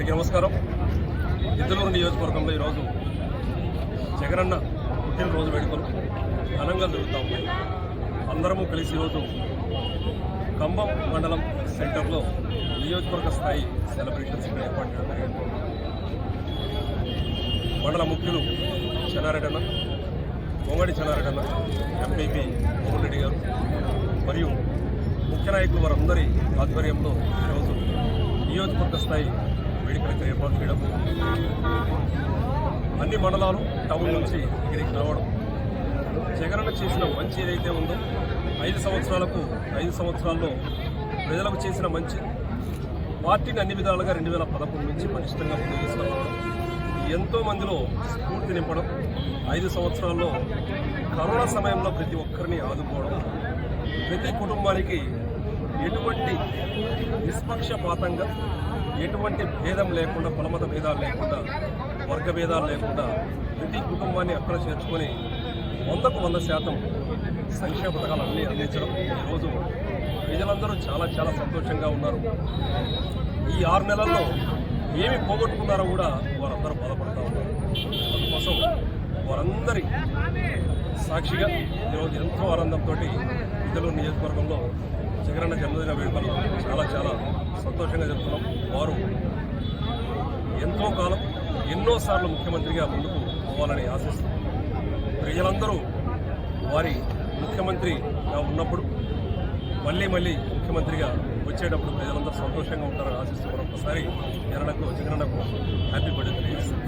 అందరికీ నమస్కారం. గిద్దలూరు నియోజకవర్గంలో ఈరోజు జగనన్న పుట్టినరోజు వేడుకలు ఘనంగా జరుగుతూ ఉన్నాయి. అందరము కలిసి ఈరోజు కంబం మండలం సెంటర్లో నియోజకవర్గ స్థాయి సెలబ్రేషన్స్ ఏర్పాటు చేయడం జరిగింది. మండల ముఖ్యులు చెన్నారెడ్డన్న, గొంగడి చెన్నారెడ్డన్న, ఎంపీపీ మోహన్ రెడ్డి గారు మరియు ముఖ్య నాయకులు వారందరి ఆధ్వర్యంలో ఈరోజు నియోజకవర్గ స్థాయి వేడుకలకు ఏర్పాటు చేయడం, అన్ని మండలాలు టౌన్ నుంచి ఇక్కడికి రావడం, జగనన్న చేసిన మంచి ఏదైతే ఉందో 5 సంవత్సరాల్లో ప్రజలకు చేసిన మంచి పార్టీని అన్ని విధాలుగా 2011 నుంచి పటిష్టంగా ముందుకు తీసుకురావడం, ఎంతో మందిలో స్ఫూర్తి నింపడం, 5 సంవత్సరాల్లో కరోనా సమయంలో ప్రతి ఒక్కరిని ఆదుకోవడం, ప్రతి కుటుంబానికి ఎటువంటి నిష్పక్షపాతంగా ఎటువంటి భేదం లేకుండా, కులమత భేదాలు లేకుండా, వర్గ భేదాలు లేకుండా ప్రతి కుటుంబాన్ని అక్కడ చేర్చుకొని 100% సంక్షేమ పథకాలన్నీ అందించడం. ఈరోజు ప్రజలందరూ చాలా చాలా సంతోషంగా ఉన్నారు. ఈ 6 నెలల్లో ఏమి పోగొట్టుకున్నారో కూడా వారందరూ బాధపడతా ఉన్నారు. అందుకోసం వారందరి సాక్షిగా ఈరోజు ఎంతో ఆనందంతో గిద్దలూరు నియోజకవర్గంలో జగనన్న జన్మదిన వేడుకలు చాలా చాలా సంతోషంగా జరుపుతున్నాం. వారు ఎంతో కాలం ఎన్నోసార్లు ముఖ్యమంత్రిగా ముందుకు పోవాలని ఆశిస్తున్నాం. ప్రజలందరూ వారి ముఖ్యమంత్రిగా ఉన్నప్పుడు మళ్ళీ ముఖ్యమంత్రిగా వచ్చేటప్పుడు ప్రజలందరూ సంతోషంగా ఉంటారని ఆశిస్తున్నాం. ఒకసారి జగనన్నకు హ్యాపీ బర్త్డే తెలియజేస్తాం.